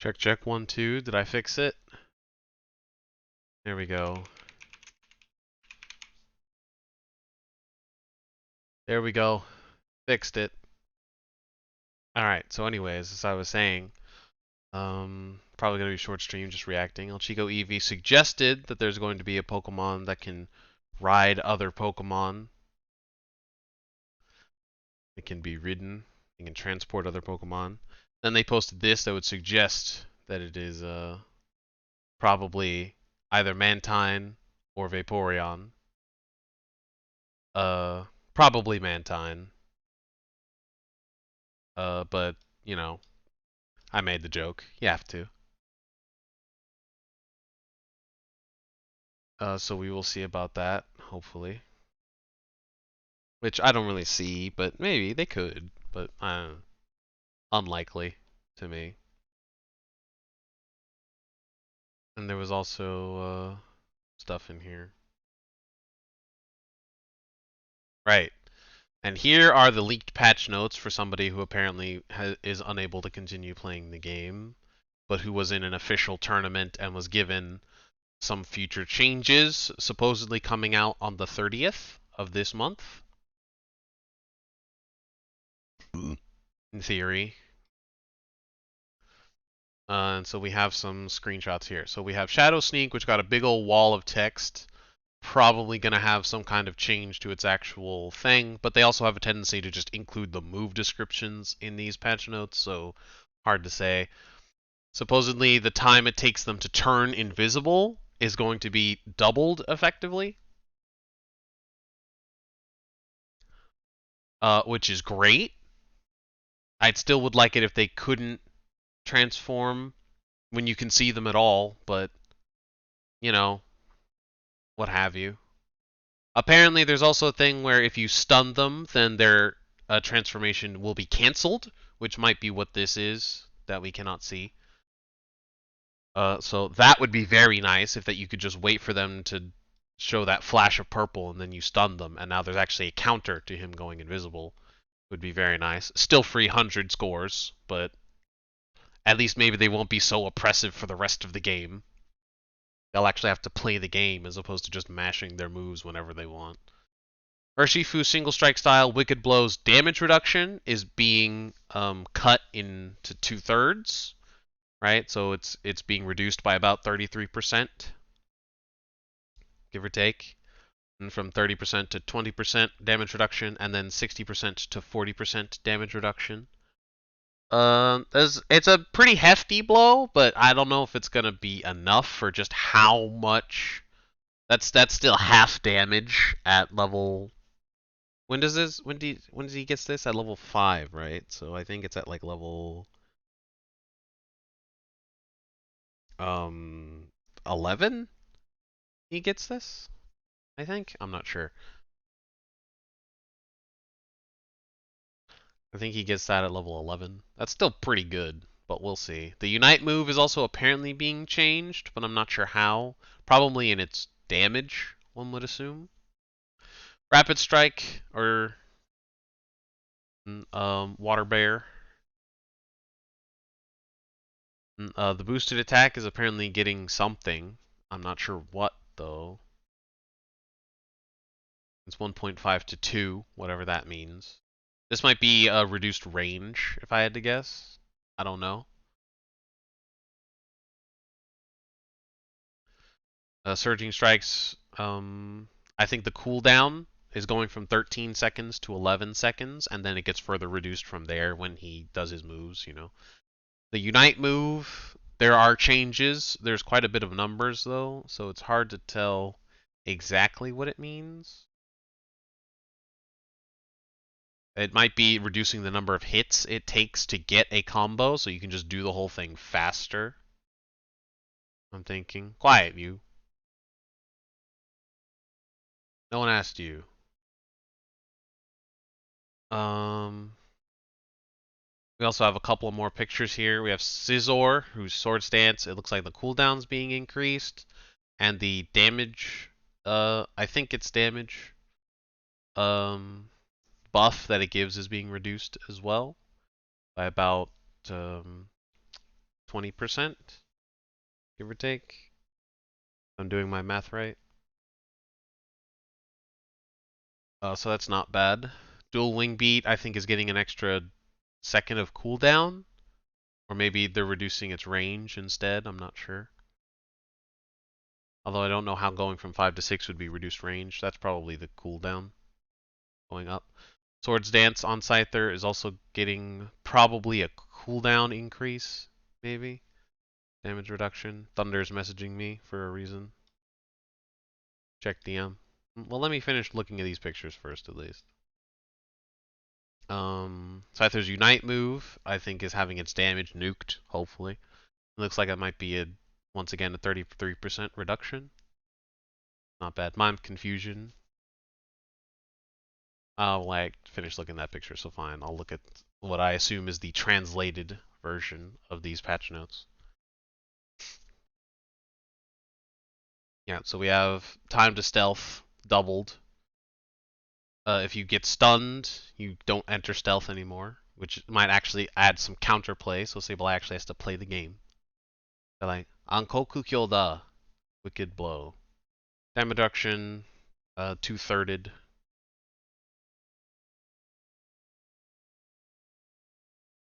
Check, check, 1, 2. Did I fix it? There we go. There we go. Fixed it. Alright, so anyways, as I was saying, probably going to be short stream, just reacting. El Chico Eevee suggested that there's going to be a Pokemon that can ride other Pokemon. It can be ridden. It can transport other Pokemon. Then they posted this that would suggest that it is probably either Mantine or Vaporeon. Probably Mantine. But, you know, I made the joke. You have to. So we will see about that, hopefully. Which I don't really see, but maybe they could. But unlikely to me. And there was also stuff in here. Right. And here are the leaked patch notes for somebody who apparently is unable to continue playing the game, but who was in an official tournament and was given some future changes, supposedly coming out on the 30th of this month. In theory. And so we have some screenshots here. So we have Shadow Sneak, which got a big old wall of text. Probably going to have some kind of change to its actual thing, but they also have a tendency to just include the move descriptions in these patch notes, so hard to say. Supposedly, the time it takes them to turn invisible is going to be doubled effectively, which is great. I still would like it if they couldn't transform when you can see them at all, but, you know, what have you. Apparently, there's also a thing where if you stun them, then their transformation will be cancelled, which might be what this is that we cannot see. So that would be very nice if that you could just wait for them to show that flash of purple and then you stun them, and now there's actually a counter to him going invisible. Would be very nice. Still free 100 scores, but at least maybe they won't be so oppressive for the rest of the game. They'll actually have to play the game as opposed to just mashing their moves whenever they want. Urshifu single strike style Wicked Blow's damage reduction is being cut into 2/3, right? So it's being reduced by about 33%, give or take, and from 30% to 20% damage reduction, and then 60% to 40% damage reduction. It's a pretty hefty blow, but I don't know if it's gonna be enough for just how much. That's still half damage at level. When does this? When does he gets this? At level 5, right? So I think it's at like level 11. He gets this. I think. I'm not sure. I think he gets that at level 11. That's still pretty good, but we'll see. The Unite move is also apparently being changed, but I'm not sure how. Probably in its damage, one would assume. Rapid Strike or Water Bear. The boosted attack is apparently getting something. I'm not sure what though. It's 1.5 to 2, whatever that means. This might be a reduced range, if I had to guess. I don't know. Surging Strikes, I think the cooldown is going from 13 seconds to 11 seconds, and then it gets further reduced from there when he does his moves, you know. The Unite move, there are changes. There's quite a bit of numbers, though, so it's hard to tell exactly what it means. It might be reducing the number of hits it takes to get a combo, so you can just do the whole thing faster. I'm thinking. Quiet, you. No one asked you. We also have a couple of more pictures here. We have Scizor, whose Sword Stance, it looks like the cooldown's being increased. And the damage, I think it's damage, buff that it gives is being reduced as well by about 20%, give or take. I'm doing my math right. So that's not bad. Dual Wing Beat, I think, is getting an extra second of cooldown. Or maybe they're reducing its range instead, I'm not sure. Although I don't know how going from 5 to 6 would be reduced range. That's probably the cooldown going up. Swords Dance on Scyther is also getting probably a cooldown increase, maybe. Damage reduction. Thunder's messaging me for a reason. Check DM. Well, let me finish looking at these pictures first, at least. Scyther's Unite move, I think, is having its damage nuked, hopefully. It looks like it might be, once again, a 33% reduction. Not bad. Mime Confusion. I'll finish looking at that picture, so fine. I'll look at what I assume is the translated version of these patch notes. Yeah, so we have time to stealth doubled. If you get stunned, you don't enter stealth anymore, which might actually add some counterplay, so Sableye actually has to play the game. They're like, Ankoku Kyoda, Wicked Blow. Damage reduction, 2/3.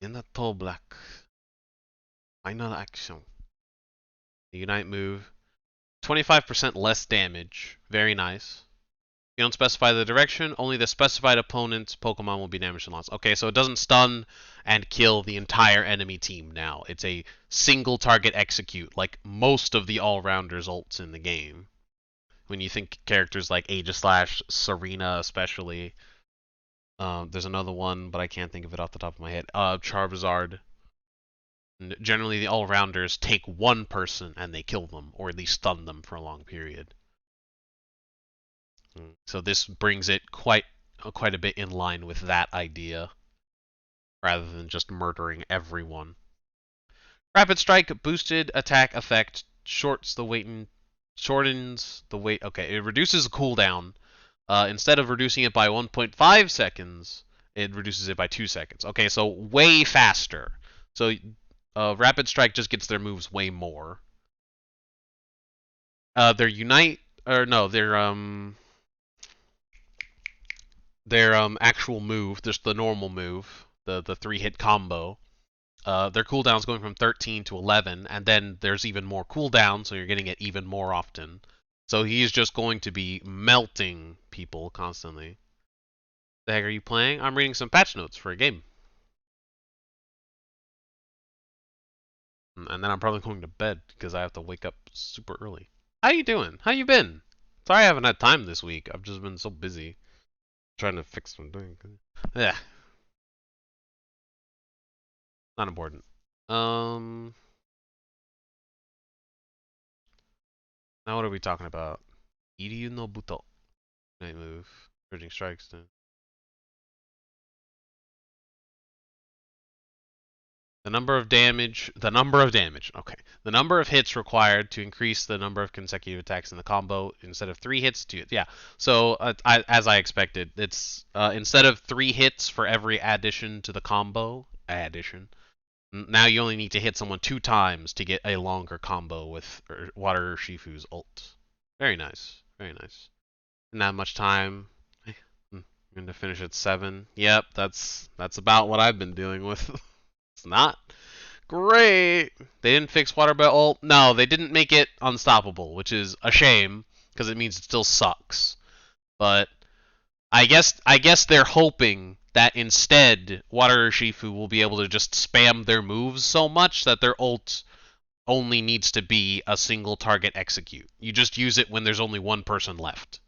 Minato Black. Final action. The Unite move. 25% less damage. Very nice. You don't specify the direction, only the specified opponent's Pokemon will be damaged and lost. Okay, so it doesn't stun and kill the entire enemy team now. It's a single target execute, like most of the all-rounders ults in the game. When you think characters like Aegislash, Serena especially. There's another one, but I can't think of it off the top of my head. Charizard. And generally, the all-rounders take one person and they kill them, or at least stun them for a long period. So this brings it quite a bit in line with that idea, rather than just murdering everyone. Rapid Strike boosted attack effect shortens the wait. Okay, it reduces the cooldown. Instead of reducing it by 1.5 seconds, it reduces it by 2 seconds. Okay, so way faster. So Rapid Strike just gets their moves way more. Their Unite, or no, their actual move, just the normal move, the 3-hit combo. Their cooldown's going from 13 to 11, and then there's even more cooldown, so you're getting it even more often. So he's just going to be melting people constantly. The heck are you playing? I'm reading some patch notes for a game. And then I'm probably going to bed because I have to wake up super early. How you doing? How you been? Sorry I haven't had time this week. I've just been so busy trying to fix what I'm doing. Yeah. Not important. Now what are we talking about? Iryu no Buto. Night move. Urging strikes then. The number of damage. Okay. The number of hits required to increase the number of consecutive attacks in the combo. Instead of 3 hits, 2. Yeah. So, as I expected, it's instead of 3 hits for every addition to the combo. Now you only need to hit someone 2 times to get a longer combo with Water Shifu's ult. Very nice. Very nice. Not much time. I'm going to finish at 7. Yep, that's about what I've been dealing with. It's not great. They didn't fix Water Belt ult. No, they didn't make it unstoppable, which is a shame because it means it still sucks. But I guess they're hoping that instead Water Urshifu will be able to just spam their moves so much that their ult only needs to be a single target execute. You just use it when there's only one person left.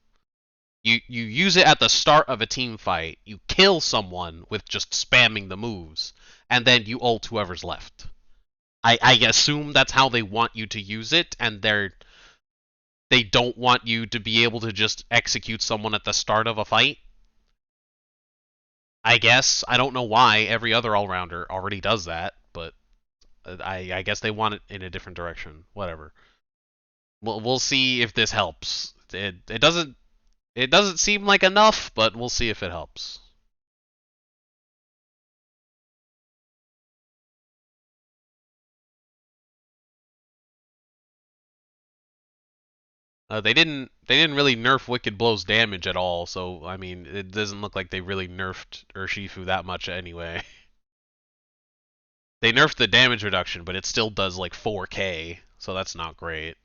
You use it at the start of a team fight, you kill someone with just spamming the moves, and then you ult whoever's left. I assume that's how they want you to use it, and they don't want you to be able to just execute someone at the start of a fight. I guess. I don't know why every other all-rounder already does that, but I guess they want it in a different direction. Whatever. We'll see if this helps. It doesn't seem like enough, but we'll see if it helps. They didn't really nerf Wicked Blow's damage at all, so I mean it doesn't look like they really nerfed Urshifu that much anyway. They nerfed the damage reduction, but it still does like 4k, so that's not great.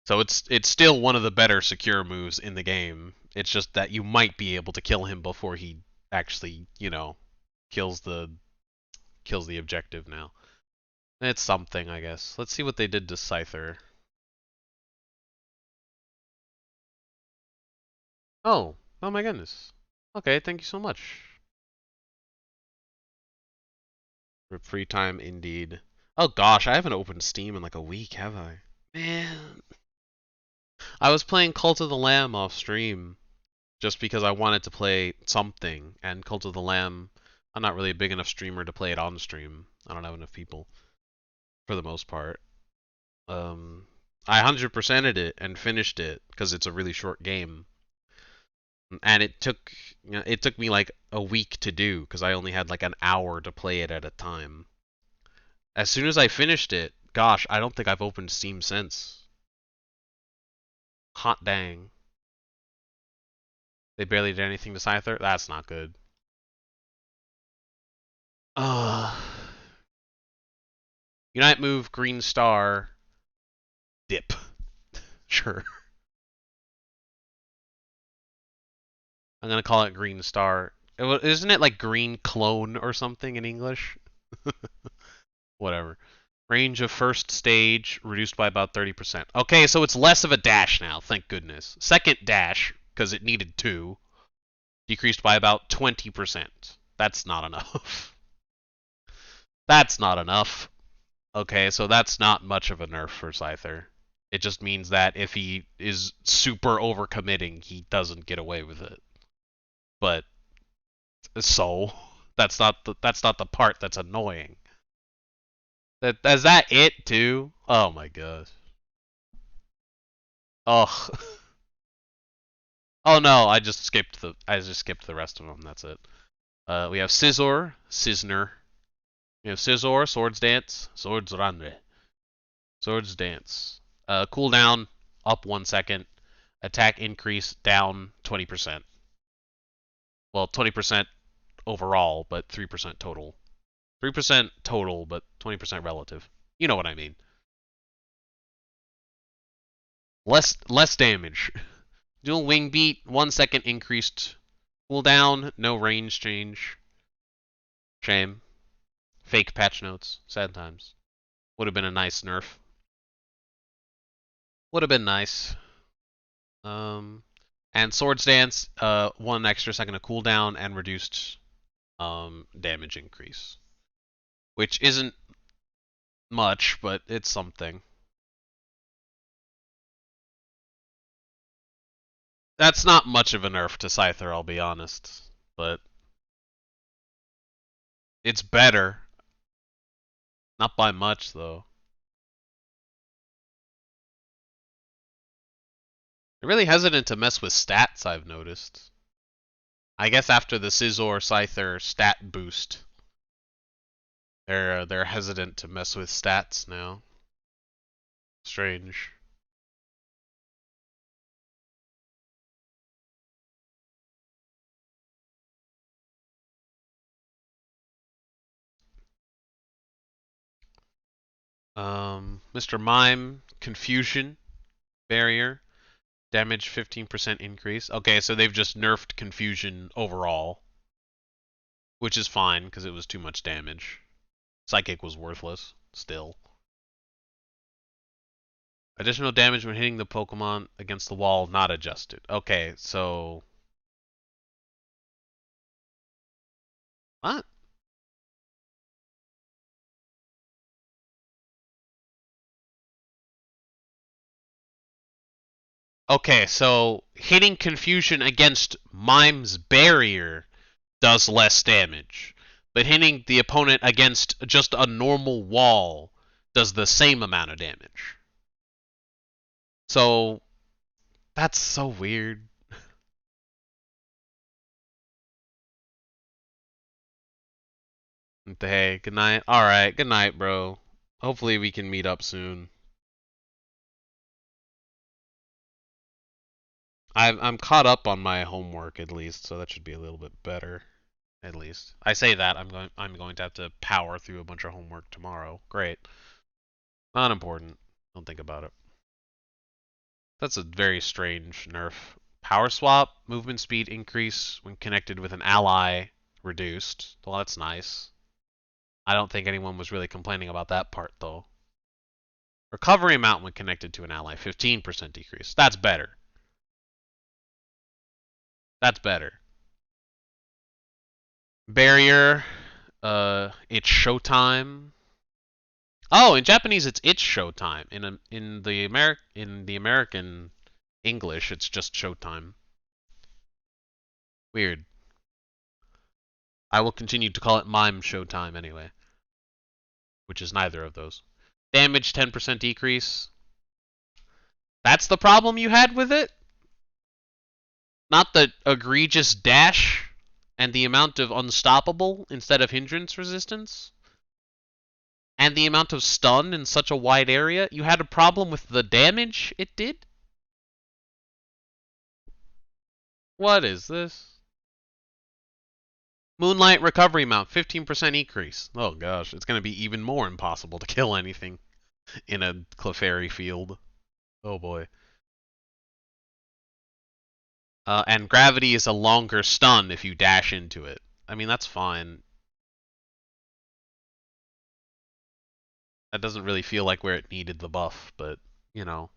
So it's still one of the better secure moves in the game. It's just that you might be able to kill him before he actually, kills the objective now. It's something, I guess. Let's see what they did to Scyther. Oh my goodness. Okay, thank you so much. For free time, indeed. Oh gosh, I haven't opened Steam in like a week, have I? Man. I was playing Cult of the Lamb off stream just because I wanted to play something, and Cult of the Lamb, I'm not really a big enough streamer to play it on stream. I don't have enough people, for the most part. I 100%ed it and finished it because it's a really short game, and it took me like a week to do because I only had like an hour to play it at a time. As soon as I finished it, gosh, I don't think I've opened Steam since. Hot dang. They barely did anything to Scyther? That's not good. Unite move, green star, dip. Sure. I'm gonna call it green star. Isn't it like green clone or something in English? Whatever. Range of first stage reduced by about 30%. Okay, so it's less of a dash now, thank goodness. Second dash, because it needed 2, decreased by about 20%. That's not enough. That's not enough. Okay, so that's not much of a nerf for Scyther. It just means that if he is super overcommitting, he doesn't get away with it. But so that's not the part that's annoying. Is that it too? Oh my god. Oh. Oh no, I just skipped the rest of them. That's it. We have Scizor, Cisner. We have Scizor, Swords Dance, Swords Rande, Swords Dance. Cooldown up 1 second. Attack increase down 20%. Well, 20% overall, but 3% total. 3% total, but 20% relative. You know what I mean. Less damage. Dual wing beat, 1 second increased cooldown, no range change. Shame. Fake patch notes. Sad times. Would have been a nice nerf. Would have been nice. And Swords Dance, 1 extra second of cooldown and reduced damage increase, which isn't much, but it's something. That's not much of a nerf to Scyther, I'll be honest, but it's better. Not by much though. They're really hesitant to mess with stats, I've noticed. I guess after the Scizor Scyther stat boost, they're hesitant to mess with stats now. Strange. Mr. Mime, Confusion, Barrier, damage 15% increase. Okay, so they've just nerfed Confusion overall, which is fine because it was too much damage. Psychic was worthless, still. Additional damage when hitting the Pokemon against the wall not adjusted. Okay, so... What? Okay, so hitting Confusion against Mime's Barrier does less damage, but hitting the opponent against just a normal wall does the same amount of damage. So that's so weird. Hey, good night. All right, good night, bro. Hopefully we can meet up soon. I'm caught up on my homework at least, so that should be a little bit better. At least I say that I'm going to have to power through a bunch of homework tomorrow. Great. Not important. Don't think about it. That's a very strange nerf. Power swap, movement speed increase when connected with an ally reduced. Well, that's nice. I don't think anyone was really complaining about that part though. Recovery amount when connected to an ally, 15% decrease. That's better. That's better. Barrier, it's showtime. Oh, in Japanese it's showtime. In the American English, it's just showtime. Weird. I will continue to call it mime showtime anyway, which is neither of those. Damage 10% decrease. That's the problem you had with it? Not the egregious dash and the amount of unstoppable instead of hindrance resistance? And the amount of stun in such a wide area? You had a problem with the damage it did? What is this? Moonlight recovery amount, 15% increase. Oh gosh, it's going to be even more impossible to kill anything in a Clefairy field. Oh boy. And gravity is a longer stun if you dash into it. I mean, that's fine. That doesn't really feel like where it needed the buff, but you know,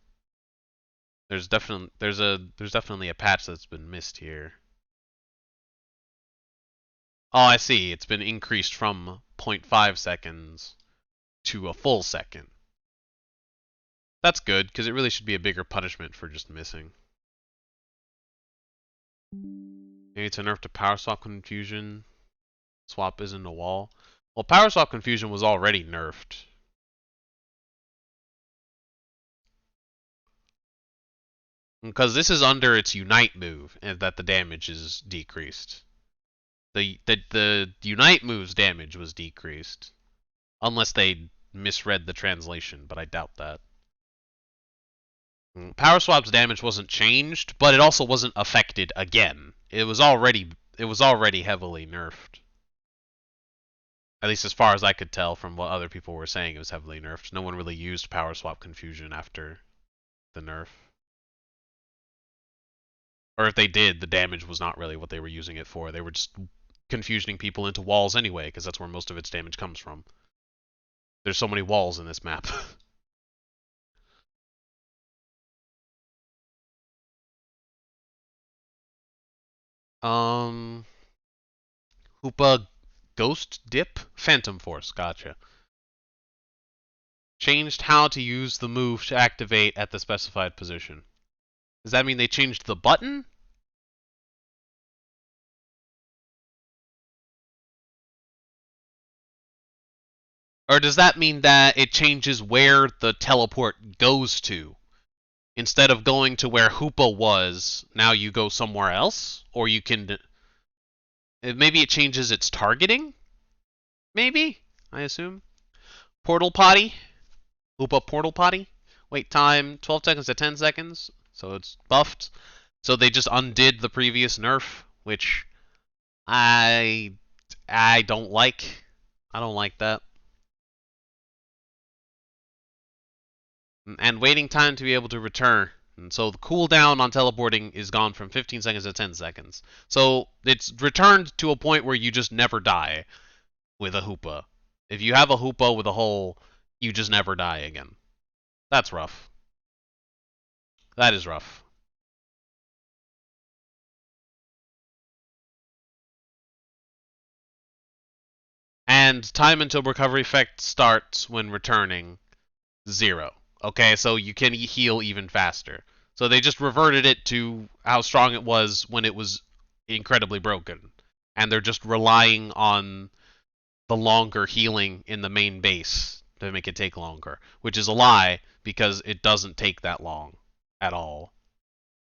there's definitely a patch that's been missed here. Oh, I see. It's been increased from 0.5 seconds to a full second. That's good, because it really should be a bigger punishment for just missing. Maybe it's a nerf to Power Swap Confusion. Swap isn't a wall. Well, Power Swap Confusion was already nerfed. Because this is under its Unite move, and that the damage is decreased. The Unite move's damage was decreased. Unless they misread the translation, but I doubt that. Power Swap's damage wasn't changed, but it also wasn't affected again. It was already heavily nerfed. At least as far as I could tell from what other people were saying, it was heavily nerfed. No one really used Power Swap Confusion after the nerf. Or if they did, the damage was not really what they were using it for. They were just confusioning people into walls anyway, because that's where most of its damage comes from. There's so many walls in this map. Hoopa Ghost Dip? Phantom Force, gotcha. Changed how to use the move to activate at the specified position. Does that mean they changed the button? Or does that mean that it changes where the teleport goes to? Instead of going to where Hoopa was, now you go somewhere else? Or you can... Maybe it changes its targeting? Maybe? I assume. Portal Potty? Hoopa Portal Potty? Wait time 12 seconds to 10 seconds. So it's buffed. So they just undid the previous nerf, which I don't like. I don't like that. And waiting time to be able to return. And so the cooldown on teleporting is gone from 15 seconds to 10 seconds. So it's returned to a point where you just never die with a Hoopa. If you have a Hoopa with a hole, you just never die again. That's rough. That is rough. And time until recovery effect starts when returning, 0. Okay, so you can heal even faster. So they just reverted it to how strong it was when it was incredibly broken. And they're just relying on the longer healing in the main base to make it take longer, which is a lie because it doesn't take that long at all.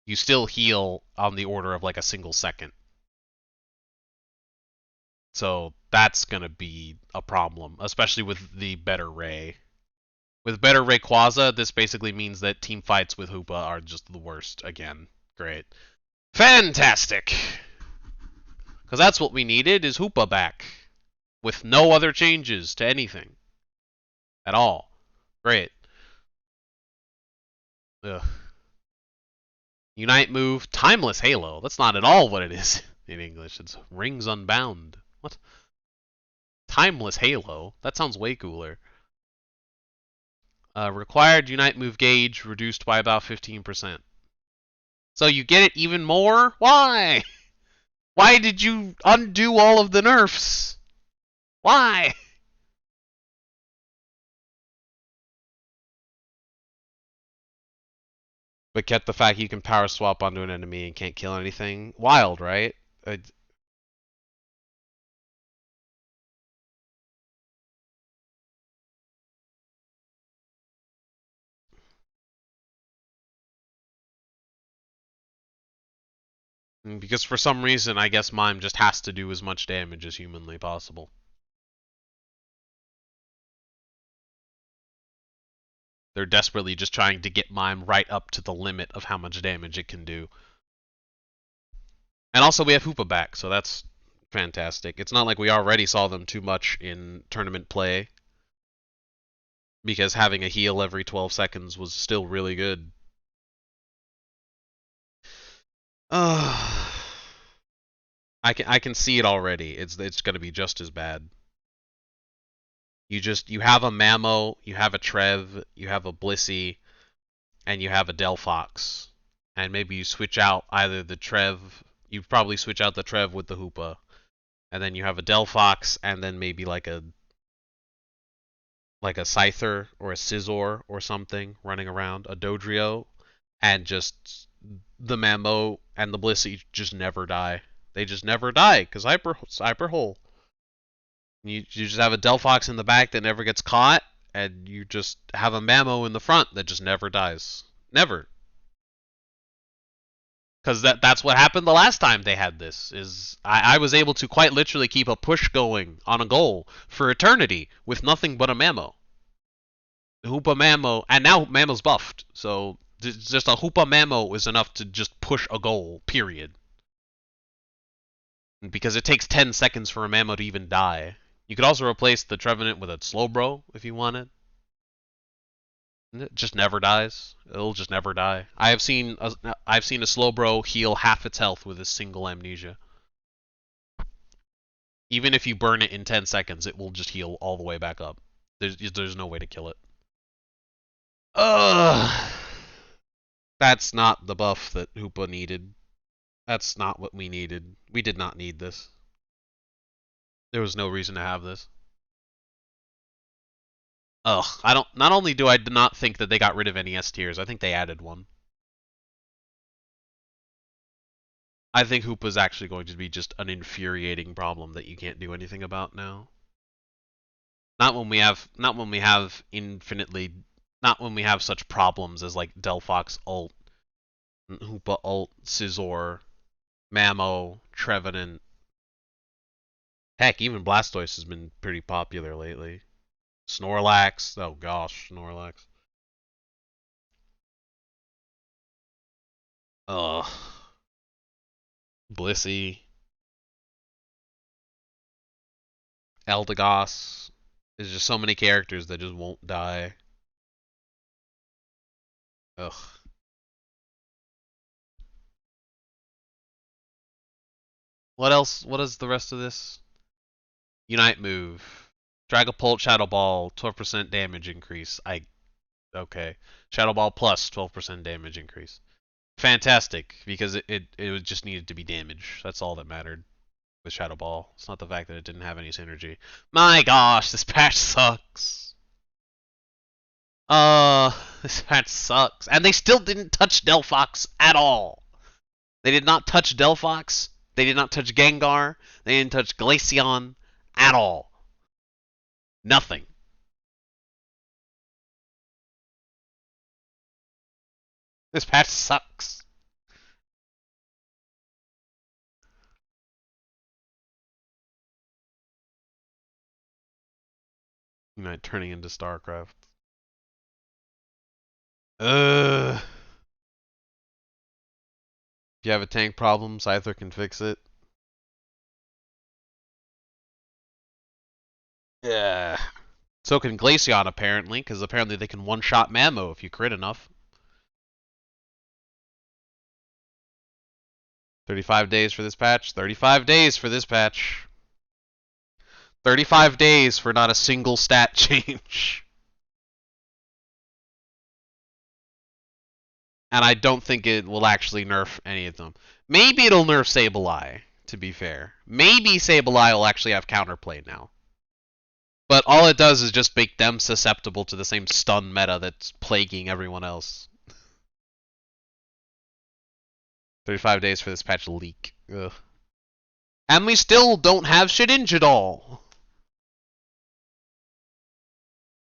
You still heal on the order of like a single second. So that's going to be a problem, especially with the better Ray. With better Rayquaza, this basically means that team fights with Hoopa are just the worst again. Great. Fantastic! Because that's what we needed, is Hoopa back. With no other changes to anything. At all. Great. Ugh. Unite move, Timeless Halo. That's not at all what it is in English. It's Rings Unbound. What? Timeless Halo? That sounds way cooler. Required Unite move gauge reduced by about 15%. So you get it even more? Why? Why did you undo all of the nerfs? Why? But kept the fact you can power swap onto an enemy and can't kill anything. Wild, right? Because for some reason, I guess Mime just has to do as much damage as humanly possible. They're desperately just trying to get Mime right up to the limit of how much damage it can do. And also we have Hoopa back, so that's fantastic. It's not like we already saw them too much in tournament play, because having a heal every 12 seconds was still really good. I can see it already. It's gonna be just as bad. You have a Mamo, you have a Trev, you have a Blissey, and you have a Delphox. And maybe you switch out either the Trev, you probably switch out the Trev with the Hoopa. And then you have a Delphox, and then maybe like a Scyther or a Scizor or something running around, a Dodrio, and just the Mamo and the Blissey just never die. They just never die because hyper hole. You just have a Delphox in the back that never gets caught, and you just have a Mamo in the front that just never dies. Never. Because that's what happened the last time they had this. Is I was able to quite literally keep a push going on a goal for eternity with nothing but a Mamo. Hoopa Mamo, and now Mamo's buffed, so just a Hoopa Mamo is enough to just push a goal, period. Because it takes 10 seconds for a Mamo to even die. You could also replace the Trevenant with a Slowbro if you wanted. It just never dies. It'll just never die. I've seen a Slowbro heal half its health with a single amnesia. Even if you burn it in 10 seconds, it will just heal all the way back up. There's no way to kill it. Ugh. That's not the buff that Hoopa needed. That's not what we needed. We did not need this. There was no reason to have this. Ugh, I don't. Not only do I not think that they got rid of any S tiers, I think they added one. I think Hoopa's actually going to be just an infuriating problem that you can't do anything about now. Not when we have infinitely, not when we have such problems as like Delphox ult, Hoopa ult, Scizor, Mamo, Trevenant. Heck, even Blastoise has been pretty popular lately. Snorlax. Oh gosh, Snorlax. Ugh. Blissey. Eldegoss. There's just so many characters that just won't die. Ugh. What else? What is the rest of this? Unite move. Dragapult, Shadow Ball, 12% damage increase. Okay. Shadow Ball plus 12% damage increase. Fantastic, because it just needed to be damage. That's all that mattered with Shadow Ball. It's not the fact that it didn't have any synergy. My gosh, this patch sucks. This patch sucks. And they still didn't touch Delphox at all. They did not touch Delphox. They did not touch Gengar. They didn't touch Glaceon at all. Nothing. This patch sucks. Unite turning into StarCraft. If you have a tank problem, Scyther can fix it. Yeah. So can Glaceon, apparently, because apparently they can one-shot Mamo if you crit enough. 35 days for this patch. 35 days for this patch. 35 days for not a single stat change. And I don't think it will actually nerf any of them. Maybe it'll nerf Sableye, to be fair. Maybe Sableye will actually have counterplay now. But all it does is just make them susceptible to the same stun meta that's plaguing everyone else. 35 days for this patch leak. Ugh. And we still don't have Shedinjadal.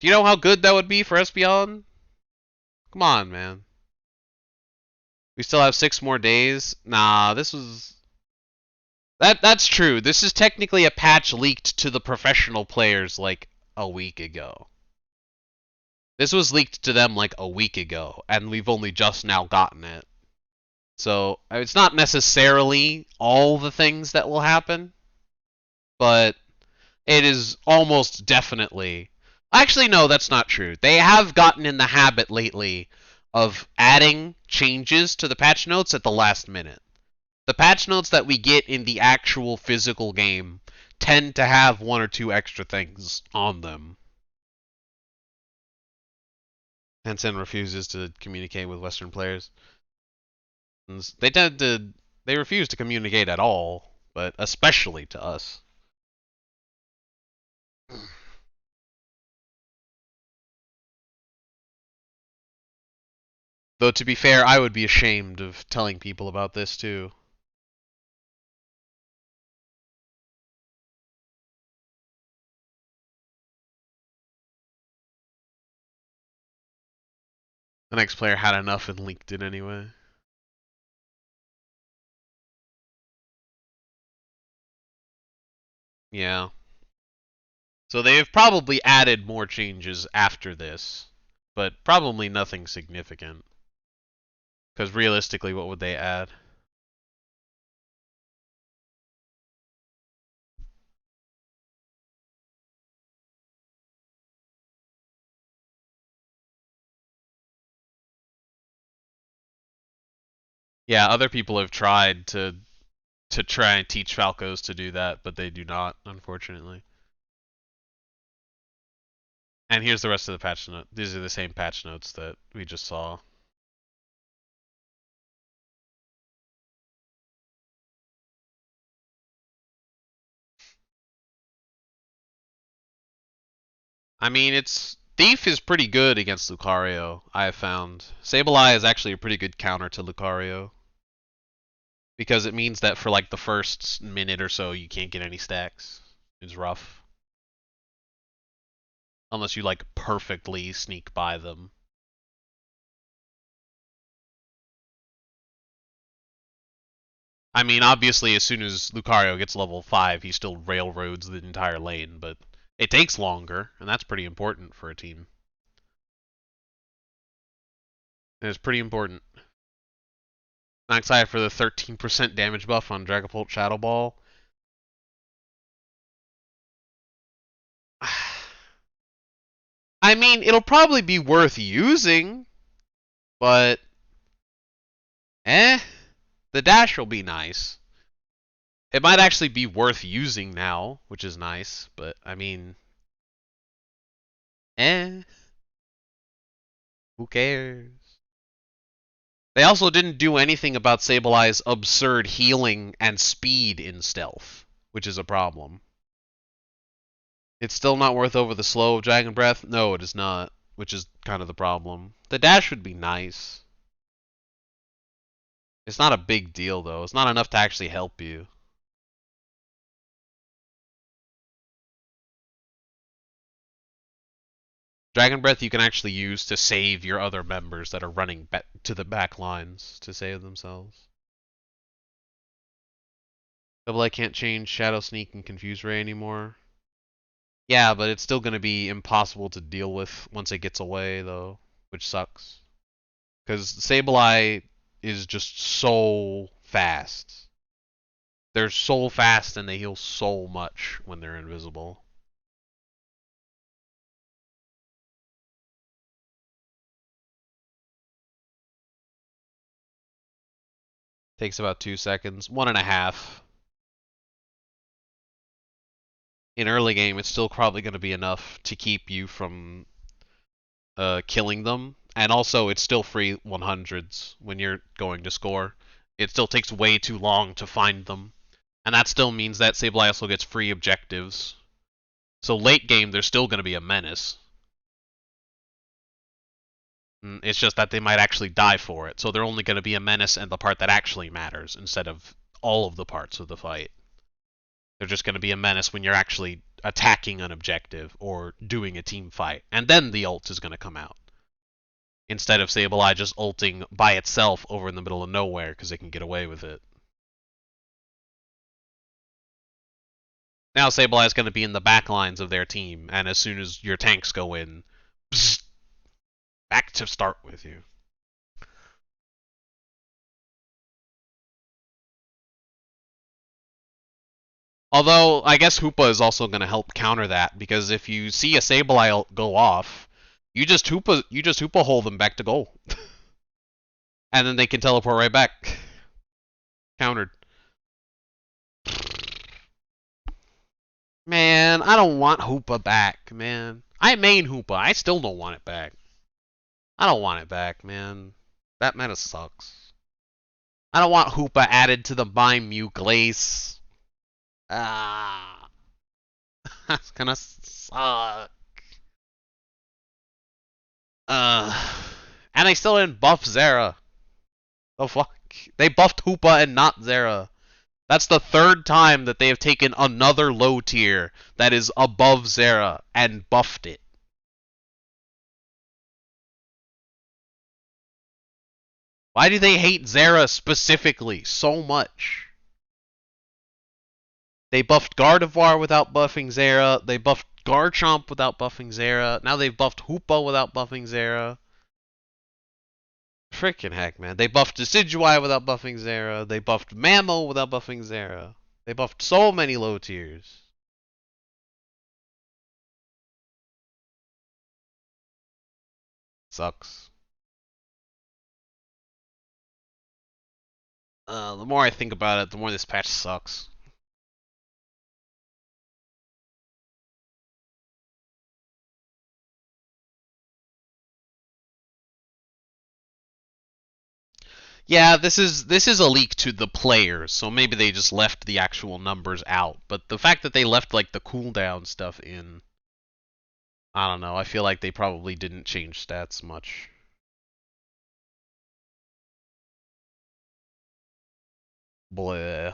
Do you know how good that would be for Espeon? Come on, man. We still have 6 more days. Nah, this was... That's true. This is technically a patch leaked to the professional players like a week ago. This was leaked to them like a week ago, and we've only just now gotten it. So it's not necessarily all the things that will happen, but it is almost definitely... Actually, no, that's not true. They have gotten in the habit lately of adding changes to the patch notes at the last minute. The patch notes that we get in the actual physical game tend to have 1 or 2 extra things on them. Tencent refuses to communicate with Western players. They refuse to communicate at all, but especially to us. Though to be fair, I would be ashamed of telling people about this too. The next player had enough and leaked it anyway. Yeah. So they have probably added more changes after this, but probably nothing significant. Because realistically, what would they add? Yeah, other people have tried to try and teach Falcos to do that, but they do not, unfortunately. And here's the rest of the patch note. These are the same patch notes that we just saw. I mean, Thief is pretty good against Lucario, I have found. Sableye is actually a pretty good counter to Lucario. Because it means that for like the first minute or so, you can't get any stacks. It's rough. Unless you like perfectly sneak by them. I mean, obviously, as soon as Lucario gets level 5, he still railroads the entire lane, but it takes longer, and that's pretty important for a team. It's pretty important. I'm excited for the 13% damage buff on Dragapult Shadow Ball. I mean, it'll probably be worth using, but the dash will be nice. It might actually be worth using now, which is nice, but I mean, who cares? They also didn't do anything about Sableye's absurd healing and speed in stealth, which is a problem. It's still not worth over the slow of Dragon Breath? No, it is not, which is kind of the problem. The dash would be nice. It's not a big deal, though. It's not enough to actually help you. Dragon Breath you can actually use to save your other members that are running to the back lines to save themselves. Double I can't change Shadow Sneak and Confuse Ray anymore. Yeah, but it's still going to be impossible to deal with once it gets away, though, which sucks. Because Sableye is just so fast. They're so fast and they heal so much when they're invisible. Takes about 2 seconds, 1.5. In early game, it's still probably going to be enough to keep you from killing them. And also, it's still free 100s when you're going to score. It still takes way too long to find them. And that still means that Sableye also gets free objectives. So late game, there's still going to be a menace. It's just that they might actually die for it. So they're only going to be a menace and the part that actually matters instead of all of the parts of the fight. They're just going to be a menace when you're actually attacking an objective or doing a team fight. And then the ult is going to come out. Instead of Sableye just ulting by itself over in the middle of nowhere because it can get away with it. Now Sableye is going to be in the back lines of their team, and as soon as your tanks go in, psst, back to start with you. Although, I guess Hoopa is also going to help counter that, because if you see a Sableye go off, you just Hoopa hold them back to goal. And then they can teleport right back. Countered. Man, I don't want Hoopa back, man. I main Hoopa. I still don't want it back. I don't want it back, man. That meta sucks. I don't want Hoopa added to the Mime Mew Glace. Ah. That's gonna suck. And they still didn't buff Zera. The fuck? They buffed Hoopa and not Zera. That's the third time that they have taken another low tier that is above Zera and buffed it. Why do they hate Zera specifically so much? They buffed Gardevoir without buffing Zera. They buffed Garchomp without buffing Zera. Now they've buffed Hoopa without buffing Zera. Freaking heck, man. They buffed Decidueye without buffing Zera. They buffed Mammo without buffing Zera. They buffed so many low tiers. Sucks. The more I think about it, the more this patch sucks. Yeah, this is a leak to the players, so maybe they just left the actual numbers out. But the fact that they left like the cooldown stuff in, I don't know. I feel like they probably didn't change stats much. Bleh.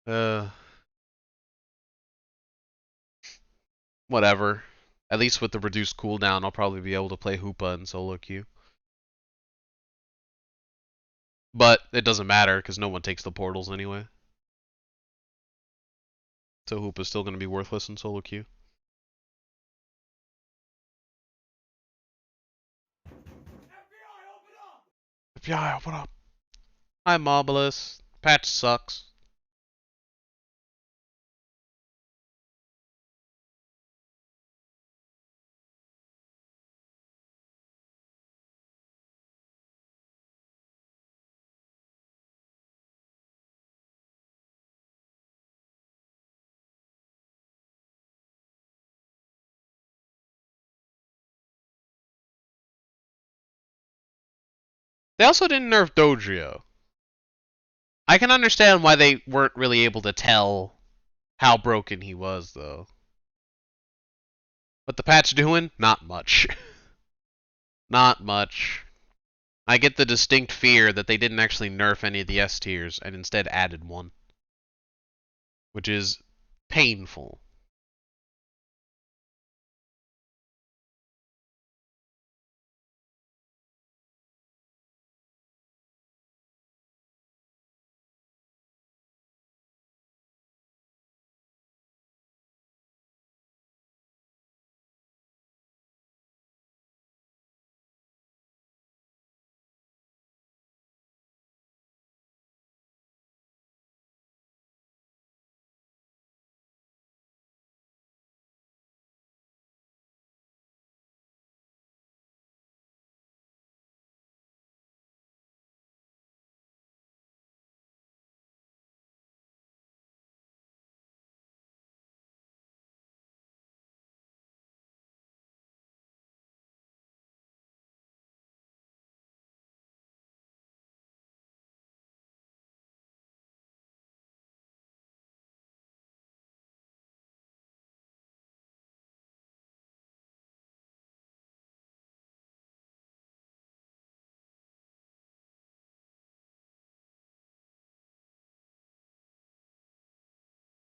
Uh, Whatever. At least with the reduced cooldown, I'll probably be able to play Hoopa and solo queue. But it doesn't matter because no one takes the portals anyway. So Hoopa's still going to be worthless in solo queue. FBI, open up! Hi, Mobilus. Patch sucks. They also didn't nerf Dodrio. I can understand why they weren't really able to tell how broken he was, though. What the patch doing? Not much. Not much. I get the distinct fear that they didn't actually nerf any of the S tiers and instead added one. Which is painful.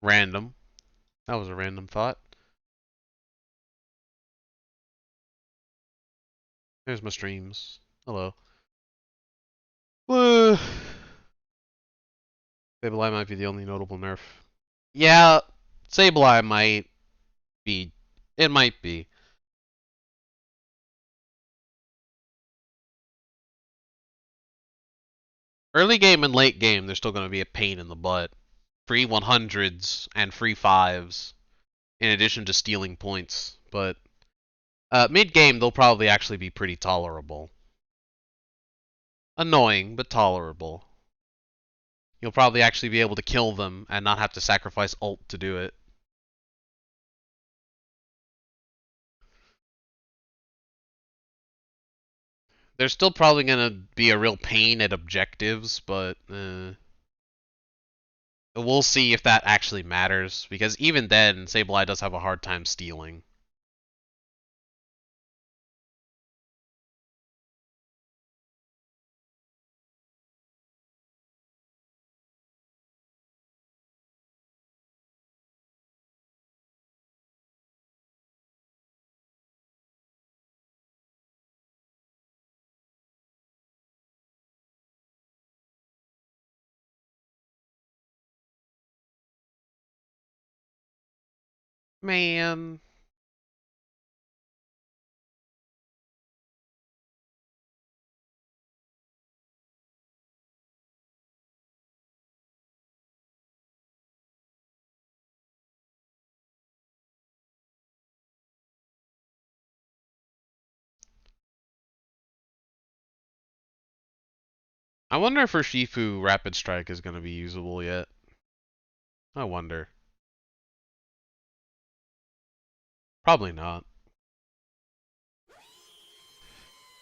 Random. That was a random thought. There's my streams. Hello. Sableye might be the only notable nerf. Yeah, Sableye might be. It might be. Early game and late game, they're still going to be a pain in the butt. Free 100s and free 5s, in addition to stealing points. But mid game, they'll probably actually be pretty tolerable. Annoying, but tolerable. You'll probably actually be able to kill them and not have to sacrifice ult to do it. They're still probably going to be a real pain at objectives, but we'll see if that actually matters, because even then, Sableye does have a hard time stealing. Man. I wonder if Urshifu Rapid Strike is going to be usable yet. I wonder. Probably not.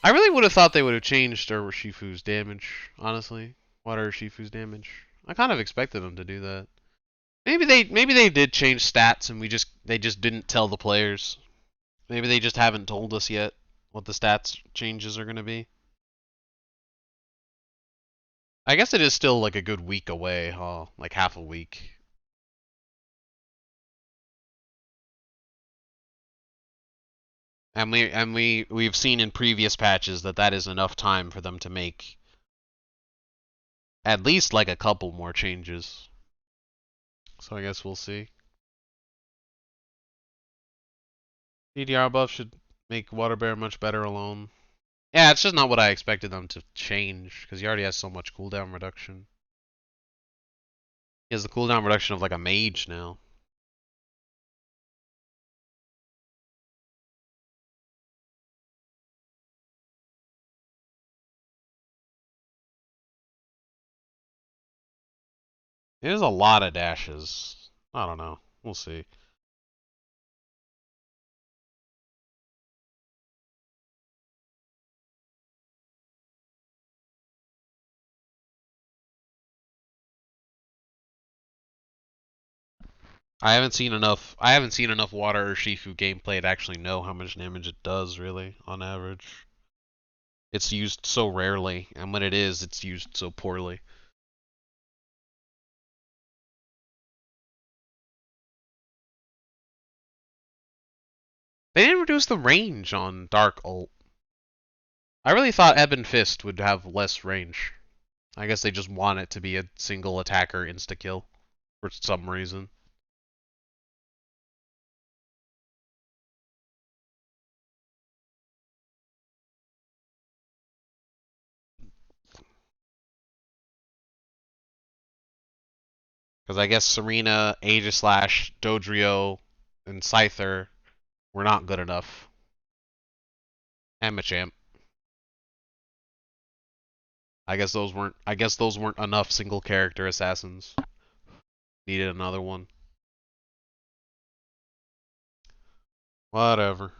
I really would have thought they would have changed Urshifu's damage, honestly. Water Urshifu's damage. I kind of expected them to do that. Maybe they did change stats and they just didn't tell the players. Maybe they just haven't told us yet what the stats changes are going to be. I guess it is still like a good week away, huh? Like half a week. And we've seen in previous patches that that is enough time for them to make at least like a couple more changes. So I guess we'll see. DDR buff should make Water Bear much better alone. Yeah, it's just not what I expected them to change, because he already has so much cooldown reduction. He has the cooldown reduction of like a mage now. There's a lot of dashes. I don't know. We'll see. I haven't seen enough Water Urshifu gameplay to actually know how much damage it does really on average. It's used so rarely, and when it is, it's used so poorly. They didn't reduce the range on Dark Ult. I really thought Ebon Fist would have less range. I guess they just want it to be a single attacker insta-kill for some reason. Because I guess Serena, Aegislash, Dodrio, and Scyther were not good enough. And Machamp. I guess those weren't enough single character assassins. Needed another one. Whatever.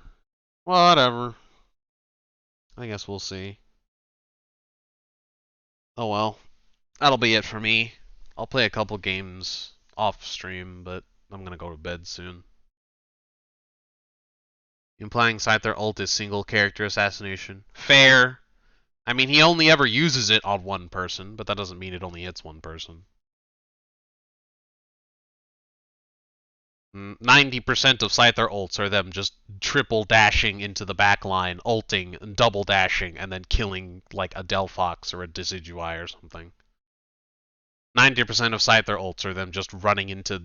Whatever. I guess we'll see. Oh well. That'll be it for me. I'll play a couple games off stream, but I'm gonna go to bed soon. Implying Scyther ult is single character assassination. Fair. I mean, he only ever uses it on one person, but that doesn't mean it only hits one person. 90% of Scyther ults are them just triple dashing into the back line, ulting, and double dashing, and then killing like a Delphox or a Decidueye or something. 90% of Scyther ults are them just running into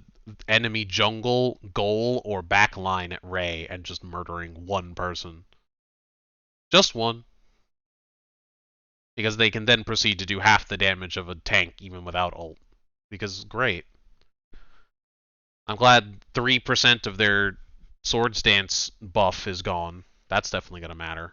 enemy jungle, goal, or back line at Ray and just murdering one person. Just one. Because they can then proceed to do half the damage of a tank even without ult. Because great. I'm glad 3% of their Swords Dance buff is gone. That's definitely going to matter.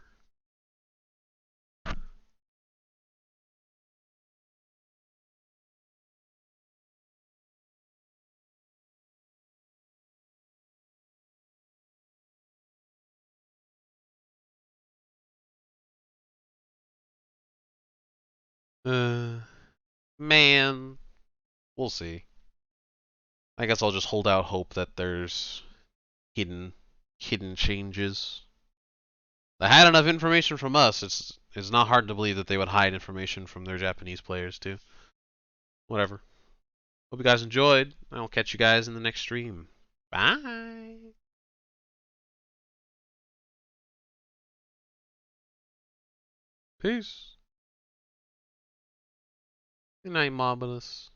Man, we'll see. I guess I'll just hold out hope that there's hidden changes. They had enough information from us. It's not hard to believe that they would hide information from their Japanese players too. Whatever. Hope you guys enjoyed. I'll catch you guys in the next stream. Bye. Peace. Good night, Marvelous.